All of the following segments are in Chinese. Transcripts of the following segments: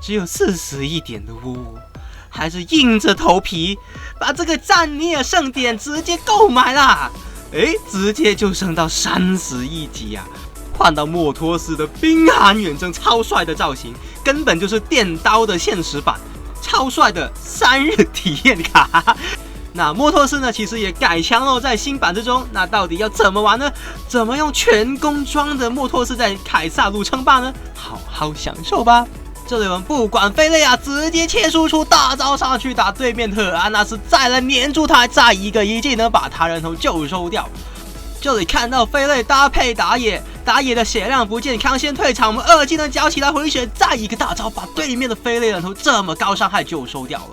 只有41点的窝窝，还是硬着头皮把这个战涅盛典直接购买啦！直接就升到31级啊！换到莫托斯的冰寒远征超帅的造型，根本就是电刀的现实版，超帅的3日体验卡。那莫托斯呢，其实也改枪了，在新版之中，那到底要怎么玩呢？怎么用全工装的莫托斯在凯撒路称霸呢？好好享受吧！这里我们不管菲雷直接切输出大招上去打对面特安纳斯，再来黏住他，再一个一技能把他人头就收掉。这里看到菲雷搭配打野，打野的血量不见，康先退场，我们2技能搅起来回血，再一个大招把对面的菲雷人头这么高伤害就收掉了。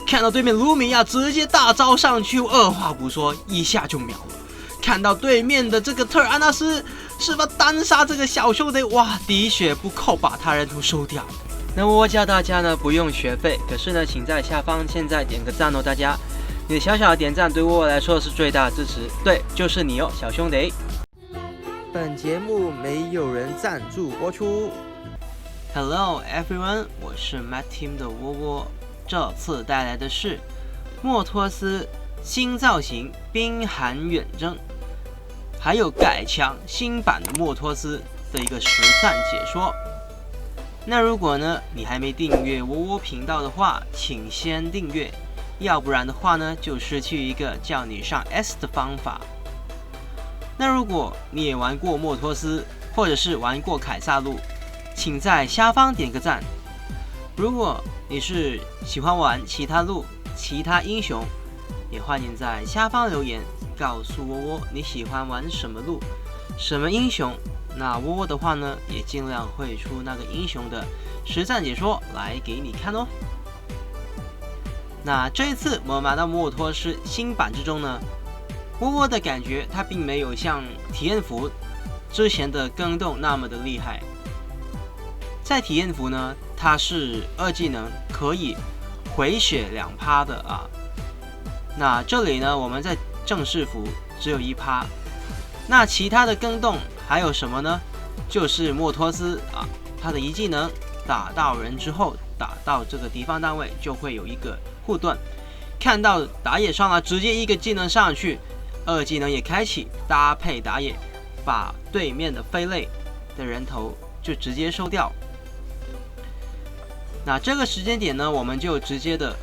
看到对面卢米亚直接大招上去，二话不说一下就秒了。看到对面的这个特安纳斯是吧，单杀这个小兄弟，哇，滴血不扣把他人头收掉。那我教大家呢不用学费，可是呢请在下方现在点个赞哦，大家，你的小小的点赞对我来说是最大的支持，对，就是你哦，小兄弟。本节目没有人赞助播出。Hello everyone， 我是 Matt Team 的窝窝。这次带来的是莫托斯新造型冰寒远征，还有改强新版的莫托斯的一个实战解说。那如果呢你还没订阅窝窝频道的话，请先订阅，要不然的话呢就失去一个叫你上 S 的方法。那如果你也玩过莫托斯，或者是玩过凯撒路，请在下方点个赞。如果你是喜欢玩其他路、其他英雄，也欢迎在下方留言告诉窝窝你喜欢玩什么路、什么英雄。那窝窝的话呢，也尽量会出那个英雄的实战解说来给你看哦。那这一次我们买到莫托斯新版之中呢，窝窝的感觉它并没有像体验服之前的更动那么的厉害。在体验服呢，它是2技能可以回血2%的啊。那这里呢，我们在正式服只有1%。那其他的更动还有什么呢？就是莫托斯啊，他的1技能打到人之后，打到这个敌方单位就会有一个护盾。看到打野上来，直接1个技能上去，2技能也开启，搭配打野，把对面的飞类的人头就直接收掉。那这个时间点呢，我们就直接的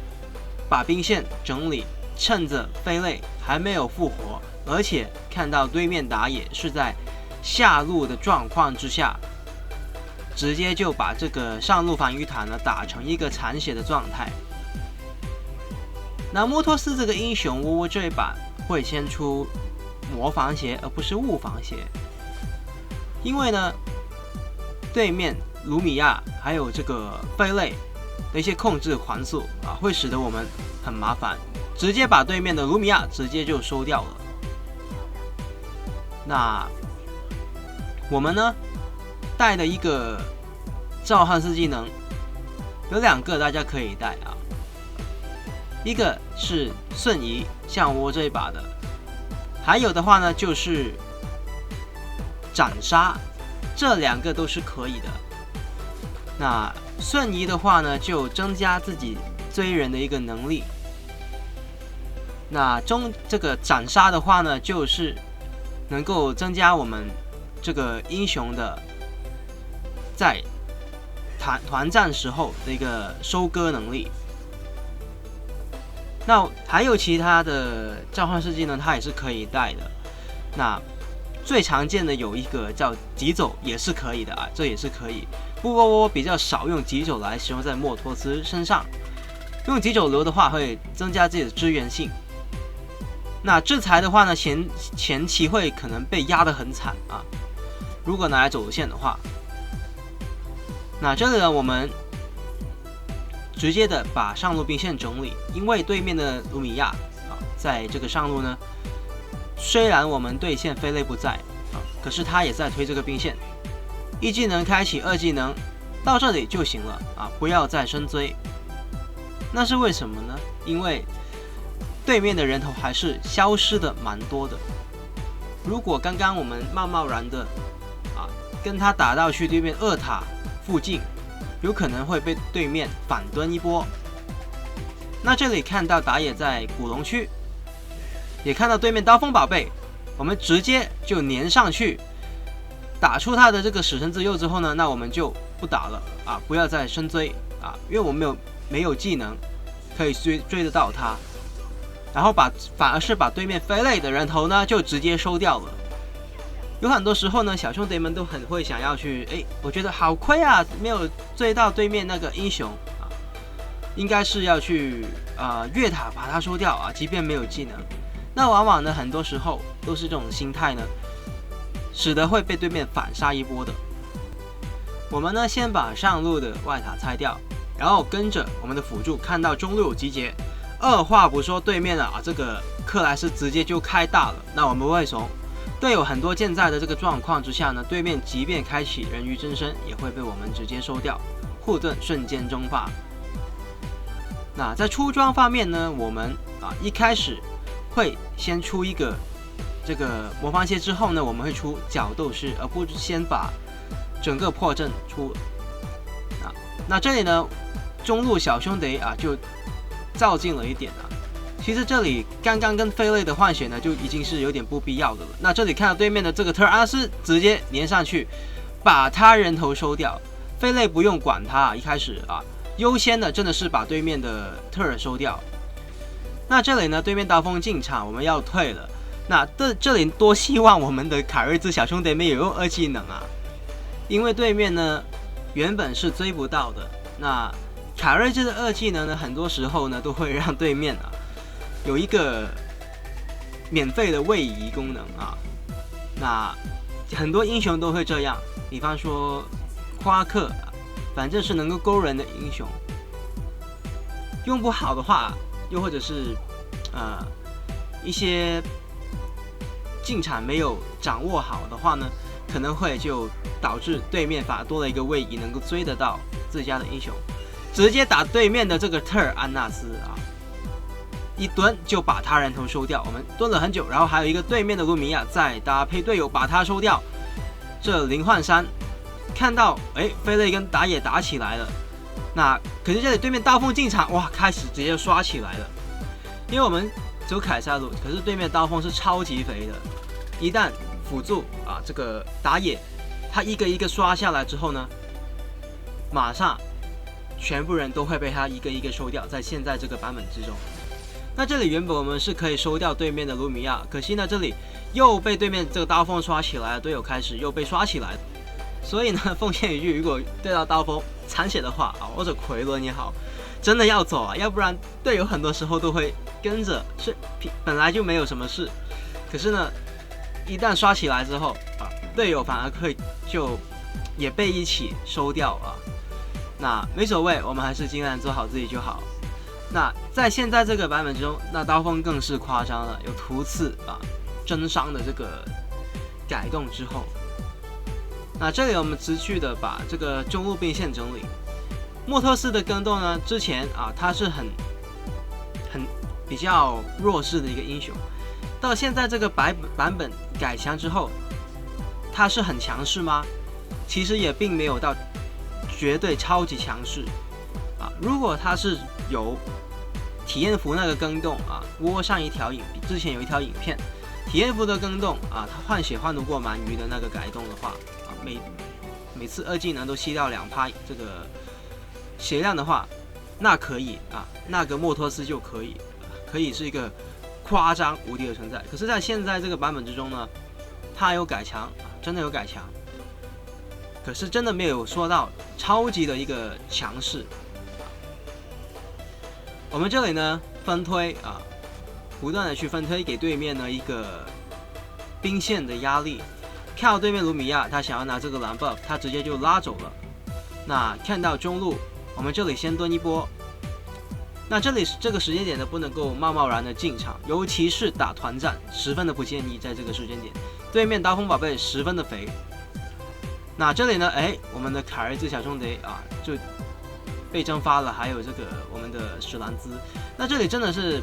把兵线整理，趁着飞类还没有复活，而且看到对面打野是在下路的状况之下，直接就把这个上路防御塔呢打成一个残血的状态。那莫托斯这个英雄，窝窝这一版会先出魔防鞋，而不是雾防鞋，因为呢，对面卢米亚还有这个飞类的一些控制环速啊，会使得我们很麻烦，直接把对面的卢米亚直接就收掉了。那我们呢带的一个召唤师技能有2个，大家可以带啊。一个是瞬移，像我这一把的，还有的话呢就是斩杀，这2个都是可以的。那瞬移的话呢，就增加自己追人的一个能力。那这个斩杀的话呢，就是能够增加我们这个英雄的在团战时候的一个收割能力。那还有其他的召唤师技能，它也是可以带的。那最常见的有一个叫疾走，也是可以的啊，这也是可以。不过我比较少用疾走来使用在莫托斯身上，用疾走流的话会增加自己的支援性。那制裁的话呢，前期会可能被压得很惨啊，如果拿来走线的话。那这里呢，我们直接的把上路兵线整理，因为对面的卢米亚啊，在这个上路呢，虽然我们对线飞类不在啊，可是他也在推这个兵线，1技能开启，2技能到这里就行了啊，不要再深追。那是为什么呢？因为对面的人头还是消失的蛮多的。如果刚刚我们贸然的啊跟他打到去对面2塔附近，有可能会被对面反蹲一波。那这里看到打野在古龙区，也看到对面刀锋宝贝，我们直接就粘上去，打出他的这个死神之右之后呢，那我们就不打了啊，不要再深追啊，因为我们没有技能可以追得到他，然后反而是把对面飞类的人头呢就直接收掉了。有很多时候呢，小兄弟们都很会想要去，我觉得好亏啊，没有追到对面那个英雄啊，应该是要去越塔把他收掉啊，即便没有技能。那往往呢，很多时候都是这种心态呢，使得会被对面反杀一波的。我们呢，先把上路的外塔拆掉，然后跟着我们的辅助看到中路集结，二话不说，对面这个克莱斯直接就开大了。那我们会从队友很多健在的这个状况之下呢，对面即便开启人鱼真身，也会被我们直接收掉，护盾瞬间蒸发。那在出装方面呢，我们一开始会先出一个这个魔方蝎，之后呢，我们会出角斗士，而不是先把整个破阵出。那这里呢，中路小兄弟就照进了一点其实这里刚刚跟飞类的换血呢，就已经是有点不必要的了。那这里看到对面的这个特尔阿斯直接连上去，把他人头收掉，飞类不用管他，一开始优先的真的是把对面的特尔收掉。那这里呢，对面刀锋进场，我们要退了。那这里多希望我们的凯瑞兹小兄弟们有用二技能因为对面呢原本是追不到的。那凯瑞兹的二技能呢，很多时候呢都会让对面有一个免费的位移功能那很多英雄都会这样，比方说夸克，反正是能够勾人的英雄，用不好的话，又或者是一些进场没有掌握好的话呢，可能会就导致对面反而多了一个位移，能够追得到自家的英雄，直接打对面的这个特尔安纳斯一蹲就把他人头收掉。我们蹲了很久，然后还有一个对面的卢米亚再搭配队友把他收掉。这零换三看到飞类跟打野打起来了，那可是这里对面刀锋进场，哇，开始直接刷起来了。因为我们走凯撒路，可是对面刀锋是超级肥的，一旦辅助这个打野他一个一个刷下来之后呢，马上全部人都会被他一个一个收掉，在现在这个版本之中。那这里原本我们是可以收掉对面的卢米亚，可惜呢这里又被对面这个刀锋刷起来了，队友开始又被刷起来了。所以呢，奉劝一句，如果对到刀锋残血的话或者奎伦也好，真的要走要不然队友很多时候都会跟着，是本来就没有什么事，可是呢一旦刷起来之后队友反而可以就也被一起收掉那没所谓，我们还是尽量做好自己就好。那在现在这个版本之中，那刀锋更是夸张了，有图刺增伤的这个改动之后，那这里我们持续的把这个中路兵线整理。莫特斯的更动呢，之前他是很比较弱势的一个英雄，到现在这个版本改强之后，他是很强势吗？其实也并没有到绝对超级强势如果他是有体验服那个更动窝上之前有一条影片，体验服的更动他换血换得过鳗鱼的那个改动的话每次二技能都吸掉2%这个血量的话，那可以那个莫托斯就可以是一个夸张无敌的存在。可是在现在这个版本之中呢，他有改强真的有改强，可是真的没有说到超级的一个强势。我们这里呢分推不断的去分推给对面呢一个兵线的压力。看到对面卢米亚他想要拿这个蓝 buff， 他直接就拉走了。那看到中路，我们这里先蹲一波。那这里这个时间点呢，不能够贸然的进场，尤其是打团战，十分的不建议在这个时间点。对面刀锋宝贝十分的肥。那这里呢，我们的凯瑞兹小兄弟就被蒸发了，还有这个我们的史兰兹。那这里真的是，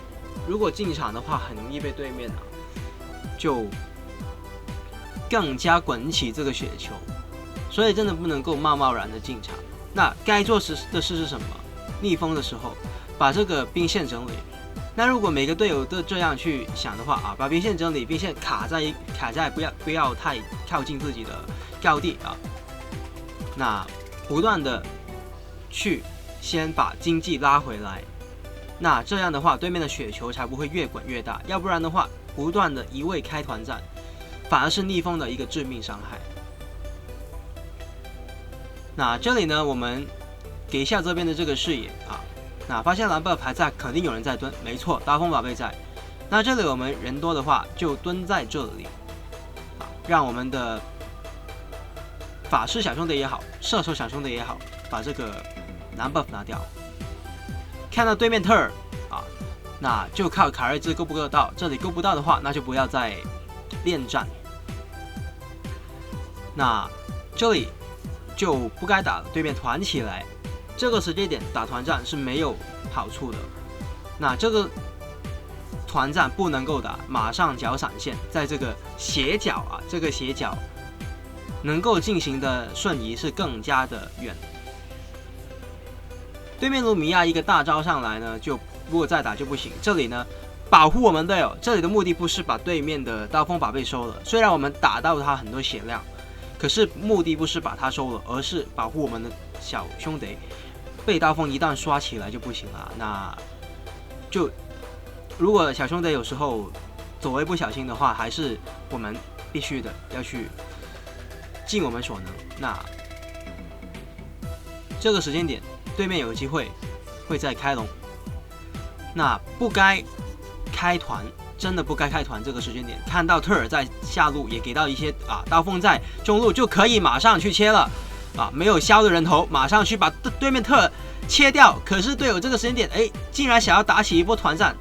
如果进场的话，很容易被对面就更加滚起这个雪球，所以真的不能够贸然的进场。那该做的事是什么？逆风的时候，把这个兵线整理。那如果每个队友都这样去想的话啊，把兵线整理，兵线卡在不要太靠近自己的高地啊，那不断的去先把经济拉回来，那这样的话，对面的雪球才不会越滚越大，要不然的话，不断的一味开团战，反而是逆风的一个致命伤害。那这里呢，我们给一下这边的这个视野啊。那发现蓝 buff 还在，肯定有人在蹲，没错，刀锋宝贝在。那这里我们人多的话，就蹲在这里，让我们的法师小兄弟也好，射手小兄弟也好，把这个蓝 buff 拿掉。看到对面特尔啊，那就靠卡瑞兹够不够到，这里够不到的话，那就不要再恋战。那这里就不该打了，对面团起来。这个时间点打团战是没有好处的，那这个团战不能够打，马上缴闪现，在这个斜角啊，这个斜角能够进行的瞬移是更加的远。对面卢米亚一个大招上来呢，就如果再打就不行。这里呢，保护我们队友，这里的目的不是把对面的刀锋宝贝收了，虽然我们打到他很多血量，可是目的不是把他收了，而是保护我们的小兄弟。被刀锋一旦刷起来就不行了，那就如果小兄弟有时候走位不小心的话，还是我们必须的要去尽我们所能。那这个时间点，对面有机会会再开龙，那不该开团，真的不该开团。这个时间点看到特尔在下路，也给到一些刀锋在中路，就可以马上去切了。没有削的人头，马上去把对面特尔切掉。可是队友这个时间点，竟然想要打起一波团战，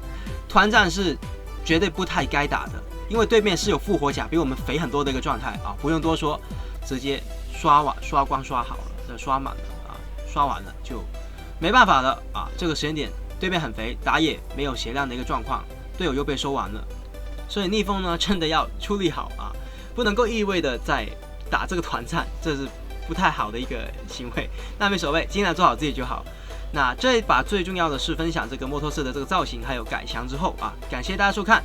团战是绝对不太该打的，因为对面是有复活甲比我们肥很多的一个状态啊，不用多说，直接刷光刷好了，刷满了啊，刷完了就没办法了啊。这个时间点对面很肥，打野没有血量的一个状况，队友又被收完了，所以逆风呢真的要处理好啊，不能够意味的在打这个团战，这是不太好的一个行为，那没所谓，尽量做好自己就好。那这一把最重要的是分享这个摩托车的这个造型还有改强之后啊，感谢大家收看，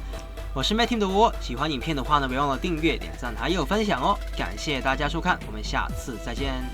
我是 Matt Team 的我，喜欢影片的话呢，别忘了订阅、点赞还有分享哦，感谢大家收看，我们下次再见。